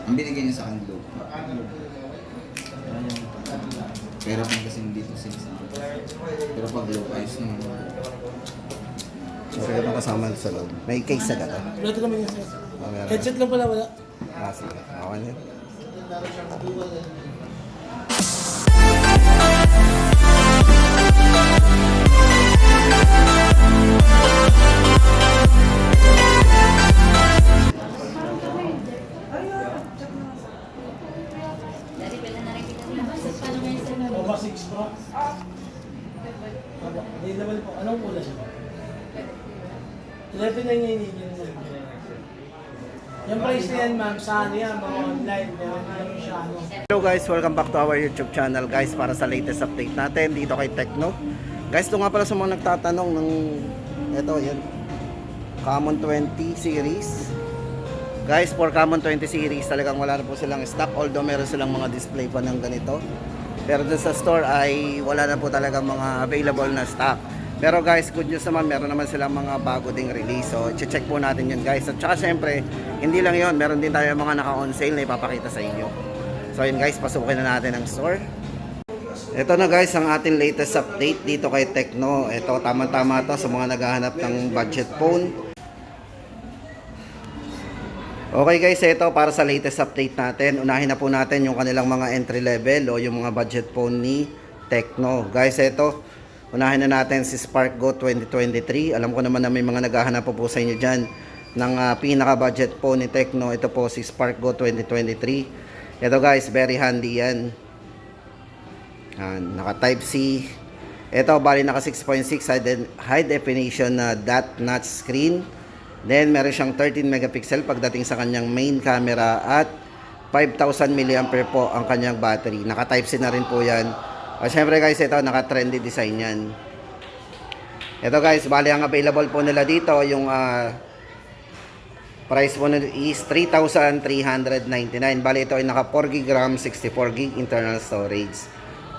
Ang binigay niya sa akin low. Pero pag kasi dito 600. Pero pag low, ayos naman. So, ito kasama sa loob. May case na ka to? Ito naman yung sir. Meron. Headset lang pala wala. Sige. Okay na yun. Nova 6 Pro. Available po. Anong kulay? 11 na yung yung price na yan ma'am, sa ano yan, mga online, meron siya ano. Hello guys, welcome back to our YouTube channel guys para sa latest update natin dito kay Tecno. Guys, ito nga pala sa mga nagtatanong ng ito, yan. Common 20 series. Guys, for Common 20 series, talagang wala na po silang stock although meron silang mga display pa ng ganito. Pero dun sa store ay wala na po talaga mga available na stock. Pero guys, good news naman, meron naman silang mga bago ding release. So, check po natin yun guys. At saka syempre, hindi lang yun, meron din tayo mga naka-on sale na ipapakita sa inyo. So yun guys, pasukin na natin ang store. Ito na guys, ang ating latest update dito kay Tecno. Ito, tama-tama to sa mga naghahanap ng budget phone. Okay guys, ito para sa latest update natin. Unahin na po natin yung kanilang mga entry level o yung mga budget phone ni Tecno. Guys, ito, unahin na natin si Spark Go 2023. Alam ko naman na may mga naghahanap po sa inyo dyan ng pinaka-budget phone ni Tecno. Ito po si Spark Go 2023. Ito guys, very handy yan. Naka Type C. Ito, bali naka 6.6 high definition na dot notch screen. Then, meron siyang 13 megapixel pagdating sa kanyang main camera at 5,000 mAh po ang kanyang battery. Naka Type C na rin po yan. At syempre guys, ito, naka trendy design yan. Ito guys, bali ang available po nila dito, yung price po nila is 3,399. Bali ito ay naka 4GB RAM, 64GB internal storage.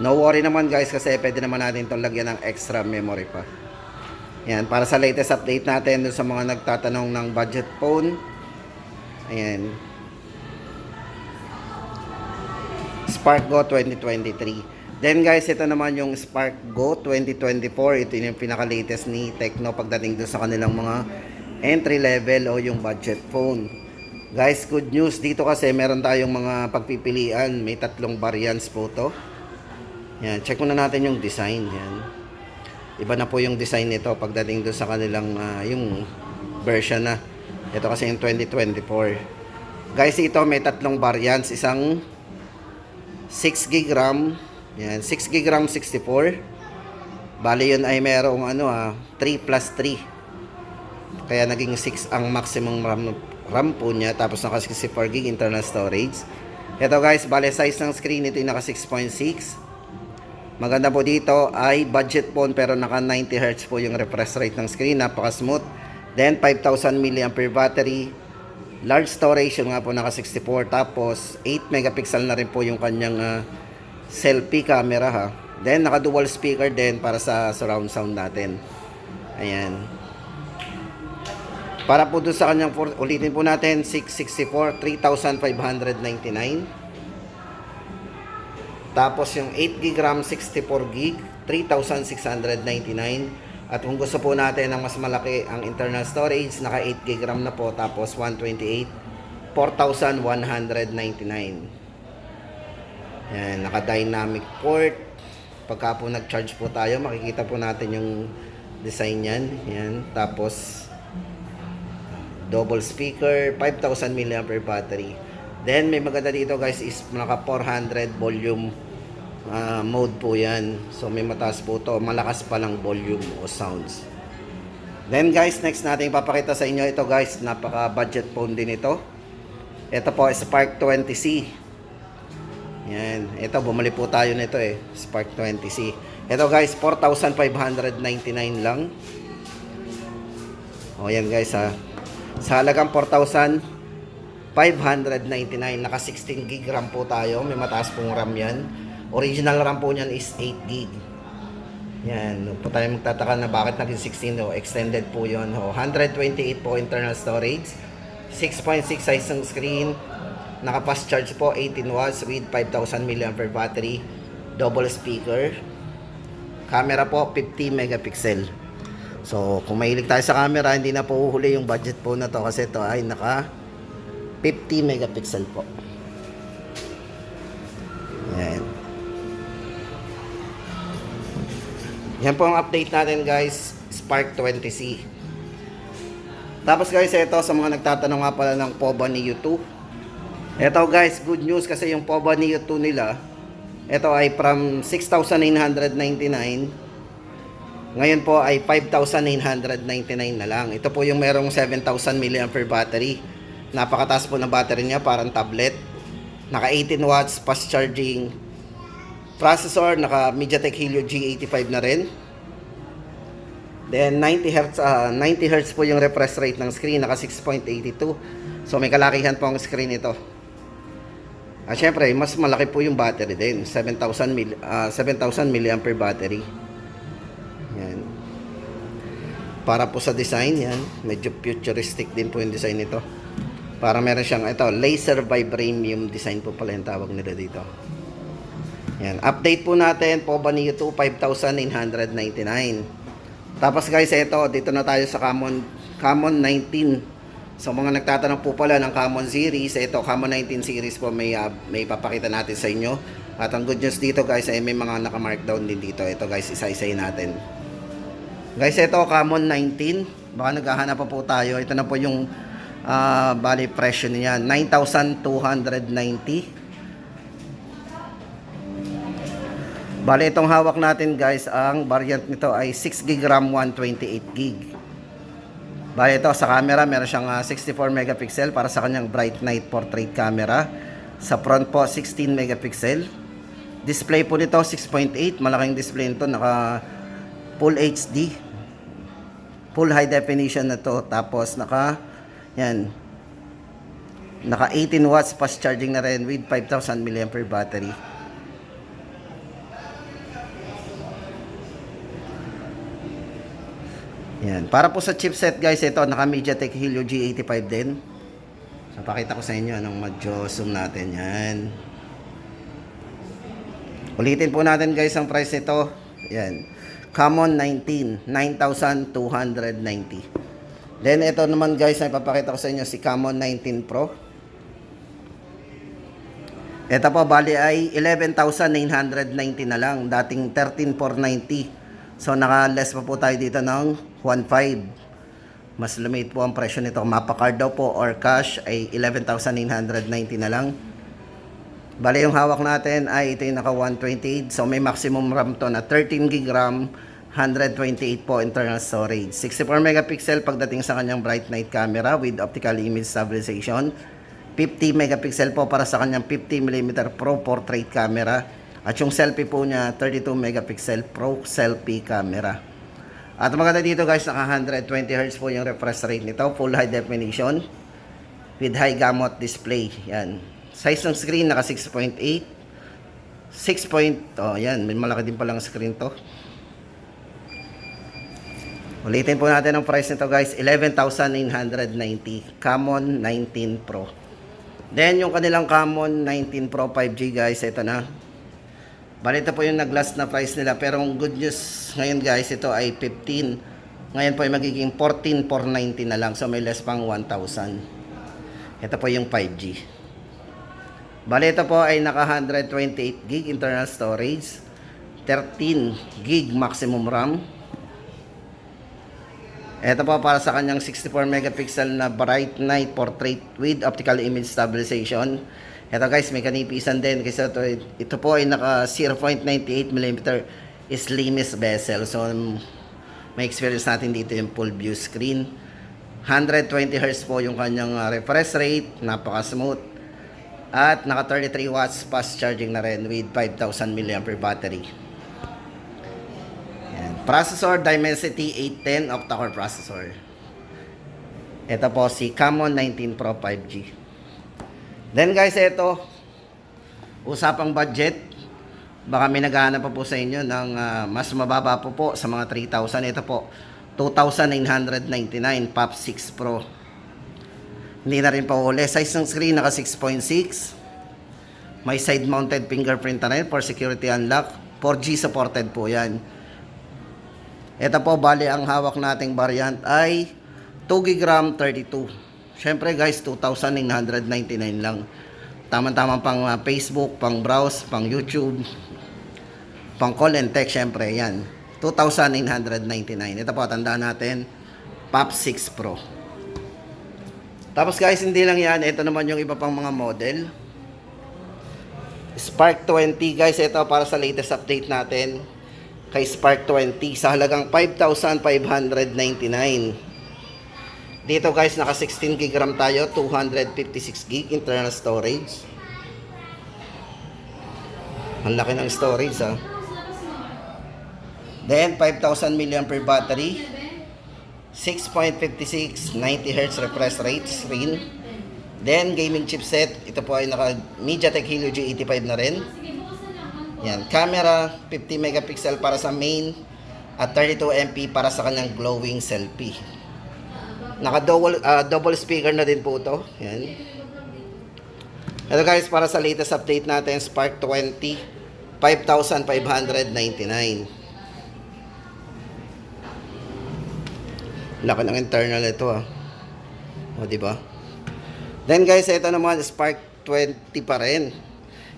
No worry naman guys kasi pwede naman natin itong lagyan ng extra memory pa. Yan, para sa latest update natin dun sa mga nagtatanong ng budget phone. Ayan. Spark Go 2023. Then guys, ito naman yung Spark Go 2024. Ito yung pinaka-latest ni Tecno pagdating dun sa kanilang mga entry level o yung budget phone. Guys, good news dito kasi meron tayong mga pagpipilian. May tatlong variants po to. Yan, check muna natin yung design. Yan. Iba na po yung design nito pagdating doon sa kanilang yung version na. Ito kasi yung 2024. Guys, ito may tatlong variants. Isang 6GB RAM. Yan, 6GB RAM 64. Bali yun ay merong 3 plus 3. Kaya naging 6 ang maximum RAM po niya. Tapos naka 64GB internal storage. Ito guys, bali size ng screen ito yung naka 6.6. Maganda po dito ay budget phone pero naka 90Hz po yung refresh rate ng screen. Napaka smooth. Then 5,000 mAh battery. Large storage yung nga po naka 64. Tapos 8 megapixel na rin po yung kanyang selfie camera ha. Then naka dual speaker din para sa surround sound natin. Ayan. Para po doon sa kanyang, ulitin po natin, 664, 3,599. Tapos yung 8GB RAM, 64GB, 3,699. At kung gusto po natin ng mas malaki ang internal storage, naka 8GB RAM na po, tapos 128, 4,199. Yan, naka dynamic port. Pagka po nag-charge po tayo, makikita po natin yung design yan. Yan, tapos double speaker, 5,000 mAh battery. Then may maganda dito guys is naka 400 volume mode po yan. So may mataas po to, malakas pa lang volume o sounds. Then guys, next natin ipapakita sa inyo ito guys, napaka budget phone din ito. Ito po Spark 20C. Yan, ito bumali po tayo nito Spark 20C. Ito guys, 4,599 lang. O yan guys ha. Sa halagang 4,599, naka 16GB RAM po tayo. May mataas pong RAM yan. Original RAM po niyan is 8GB. Yan, po tayo magtataka na bakit naging 16 extended po yun. 128 po internal storage. 6.6 size ng screen. Naka fast charge po, 18 watts with 5,000 mAh battery. Double speaker. Camera po, 50 megapixel. So, kung mahilig tayo sa camera, hindi na po uhuli yung budget po na to kasi ito ay naka 50 megapixel po. Yan. Yan po ang update natin guys, Spark 20C. Tapos guys, ito sa mga nagtatanong nga pala ng POBA Neo 2. Ito guys, good news kasi yung POBA Neo 2 nila, ito ay from 6,999. Ngayon po ay 5,999 na lang. Ito po yung merong 7,000 mAh battery. Napakataas po ng battery niya, parang tablet. Naka 18 watts, fast charging. Processor, naka MediaTek Helio G85 na rin. Then 90 Hz po yung refresh rate ng screen, naka 6.82. So may kalakihan po ang screen ito. At syempre, mas malaki po yung battery din, 7,000 mAh battery. Yan. Para po sa design, yan, medyo futuristic din po yung design nito. Para meron siyang ito, laser vibranium design po pala yung tawag nila dito. Yan, update po natin, POBA Neo 2, 5,999. Tapos guys, ito, dito na tayo sa Camon 19. So mga nagtatanong po pala ng Camon series, ito, Camon 19 series po may papakita natin sa inyo. At ang good news dito guys, ay may mga naka-markdown din dito. Ito guys, isa-isayin natin. Guys, ito, Camon 19. Baka naghahanap pa po tayo. Ito na po yung bali presyo niya, 9,290. Bali, itong hawak natin guys, ang variant nito ay 6GB RAM, 128GB. Bali, ito sa camera, meron siyang 64 megapixel para sa kanyang bright night portrait camera. Sa front po, 16 megapixel. Display po nito, 6.8. Malaking display nito, naka full HD. Full high definition na to. Tapos, naka 18 watts fast charging na rin with 5,000 mAh battery. Yan. Para po sa chipset guys, ito naka MediaTek Helio G85 din. So pakita ko sa inyo anong medyo zoom natin yan. Ulitin po natin guys ang price nito. Yan. Camon 19, 9,290. Then ito naman guys, ay papakita ko sa inyo si Camon 19 Pro. Ito po bali ay 11,990 na lang, dating 13,490. So naka-less pa po tayo dito ng 1,500. Mas lumit po ang presyo nito. Mapa-card daw po or cash ay 11,990 na lang. Bali yung hawak natin ay ito yung naka 128. So may maximum RAM to na 13GB RAM, 128 po internal storage. 64 megapixel pagdating sa kanyang bright night camera with optical image stabilization. 50 megapixel po para sa kanyang 50mm Pro portrait camera. At yung selfie po niya, 32 megapixel Pro selfie camera. At maganda dito guys, naka 120Hz po yung refresh rate nito. Full high definition with high gamut display. Yan. Size ng screen, naka 6.8. Yan, may malaki din palang screen to. Ulitin po natin ang price nito guys, 11,990. Camon 19 Pro. Then yung kanilang Camon 19 Pro 5G guys, ito na. Bali, ito po yung nag-last na price nila. Pero ang good news ngayon guys, ito ay 15. Ngayon po ay magiging 14,490 na lang. So may less pang 1,000. Ito po yung 5G. Bali, ito po ay naka 128GB internal storage. 13GB maximum RAM. Ito po para sa kanyang 64 megapixel na bright night portrait with optical image stabilization. Ito guys, may kanipisan din kasi ito po ay naka 0.98mm slimmest bezel. So may experience natin dito yung full view screen. 120Hz po yung kanyang refresh rate, napaka smooth. At naka 33 watts fast charging na rin with 5,000 mAh battery. Yan. Processor Dimensity 810 octa-core processor. Ito po si Camon 19 Pro 5G. Then guys, ito, usapang budget, baka may naghahanap pa po sa inyo ng mas mababa po sa mga 3,000. Ito po, 2,999 POP 6 Pro. Hindi na rin pahuli. Size ng screen naka 6.6. May side mounted fingerprint na rin for security unlock. 4G supported po yan. Ito po, bali ang hawak nating variant ay 2GB RAM 32. Syempre guys, 2,999 lang. Tama-tama pang Facebook, pang browse, pang YouTube, pang call and text, syempre yan. 2,999. Ito po, tandaan natin, POP 6 Pro. Tapos guys, hindi lang yan. Ito naman yung iba pang mga model. Spark 20 guys, ito para sa latest update natin kay Spark 20 sa halagang 5,599. Dito guys, naka 16GB RAM tayo, 256GB internal storage. Ang laki ng storage ha. Then 5,000 mAh battery, 6.56 90Hz refresh rate screen. Then gaming chipset, ito po ay naka MediaTek Helio G85 na rin. Yan, camera 50 megapixel para sa main at 32 MP para sa kanyang glowing selfie. Naka double speaker na din po ito. Yan. Ito guys, para sa latest update natin, Spark 20, 5,599. Laki ng internal ito ah. O, di ba? Then guys, ito naman Spark 20 pa rin.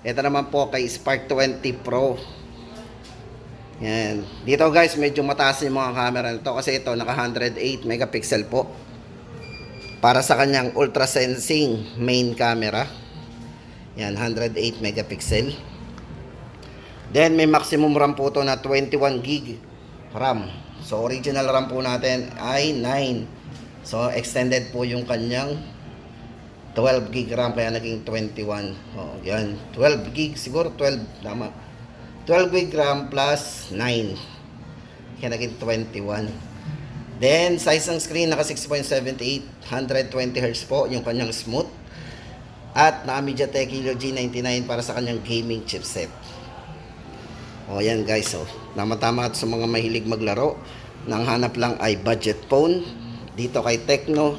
Ito naman po kay Spark 20 Pro. Yan. Dito guys, medyo mataas yung mga camera nito kasi ito naka 108 megapixel po. Para sa kanyang ultra sensing main camera. Yan, 108 megapixel. Then may maximum RAM po ito na 21 gig RAM. So original RAM po natin ay 9. So extended po yung kanyang 12 gig RAM kaya naging 21. Oh, yan. 12 gig siguro 12 tama. 12 gig RAM plus 9. Kaya naging 21. Then size ng screen naka 6.78 120Hz po yung kanyang smooth. At naka MediaTek Helio G99 para sa kanyang gaming chipset. Oh, yan guys. Oh. Tama-tama sa mga mahilig maglaro. Nang hanap lang ay budget phone. Dito kay Tecno,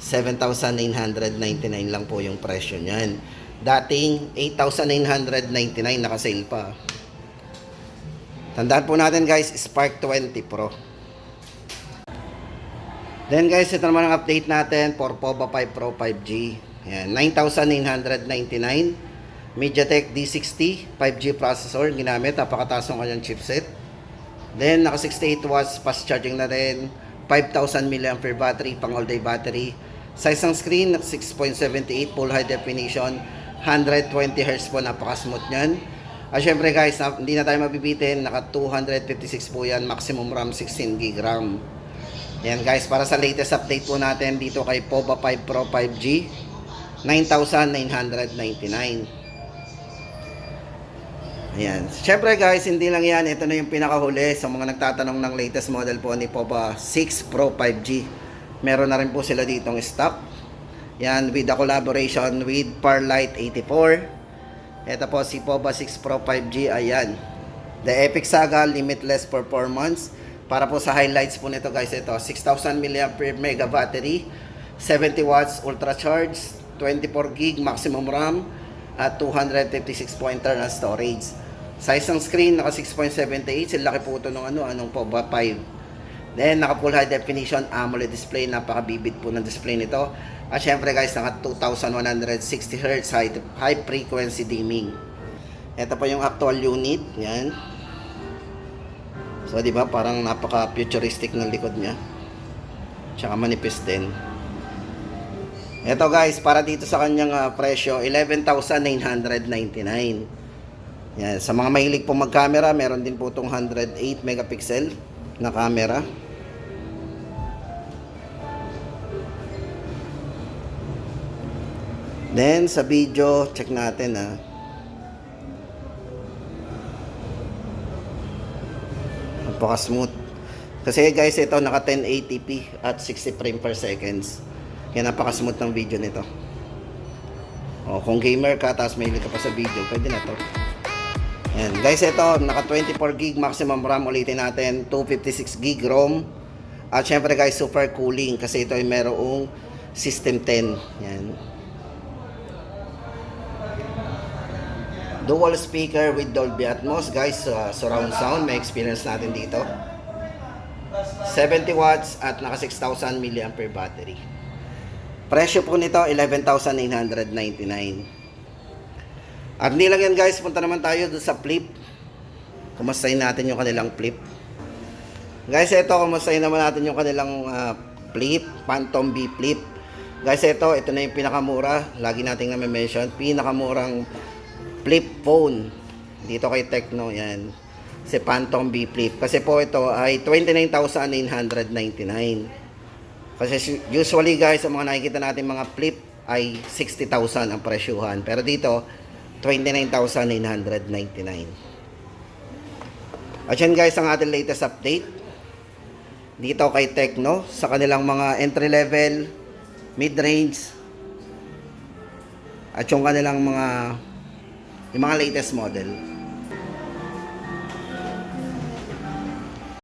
7,999 lang po yung presyo niyan. Dating 8,999 naka-sale pa. Tandaan po natin guys, Spark 20 Pro. Then guys, ito naman ang update natin for POVA 5 Pro 5G. Yan, 9,999. MediaTek D60 5G processor ginamit, napakataas ng kanyang chipset. Then naka 68 watts fast charging na rin, 5,000 mAh battery, pang all day battery. Size ng screen 6.78 full high definition, 120Hz po, napaka-smooth niyan. At syempre guys, hindi na tayo mabibitin, naka 256 po yan, maximum RAM 16GB RAM. Yan guys, para sa latest update po natin dito kay POVA 5 Pro 5G, 9,999. Ayan. Syempre guys, hindi lang yan, ito na yung pinakahuli sa mga nagtatanong ng latest model po ni POVA 6 Pro 5G. Meron na rin po sila ditong stock. Yan, with the collaboration with Parlight 84. Ito po si POVA 6 Pro 5G, ayan. The Epic Saga Limitless Performance. Para po sa highlights po nito guys, ito 6,000 mAh battery, 70 watts ultra charge, 24 gig maximum RAM, at 256 po internal storage. Size ng screen naka 6.78, laki po ito ng anong POVA 5. Then naka full high definition AMOLED display, napakabibig po ng display nito. At syempre guys, naka 2160 Hz high frequency dimming. Ito po yung actual unit, yan. So, di ba, parang napaka-futuristic ng likod niya. Tsaka manipis din. Ito guys, para dito sa kanyang presyo, 11,999. Yan, sa mga mahilig po mag-camera, meron din po itong 108 megapixel na camera. Then, sa video, check natin napaka-smooth. Kasi guys, ito naka 1080p at 60 frame per seconds. Kaya napaka-smooth ng video nito. O, kung gamer ka, tapos mahilig ka pa sa video, pwede na to. Ayan. Guys, ito, naka 24 gig maximum RAM, ulitin natin, 256 gig ROM. At syempre guys, super cooling kasi ito ay merong System 10. Yan. Dual speaker with Dolby Atmos, guys. Surround sound, may experience natin dito. 70 watts at naka 6,000 mAh battery. Presyo po nito 11,999. At hindi lang yan, guys, punta naman tayo doon sa Flip. Kumustahin natin yung kanilang Flip. Guys, ito kumustahin naman natin yung kanilang Flip, Phantom B Flip. Guys, ito na yung pinakamura. Lagi nating na-mention, pinakamurang flip phone dito kay Tecno. Yan, si Phantom B Flip. Kasi po ito ay 29,999. Kasi usually, guys, ang mga nakikita natin mga flip ay 60,000 ang presyuhan. Pero dito 29,999. At yan, guys, ang ating latest update dito kay Tecno sa kanilang mga entry level, mid-range, at yung kanilang mga latest model.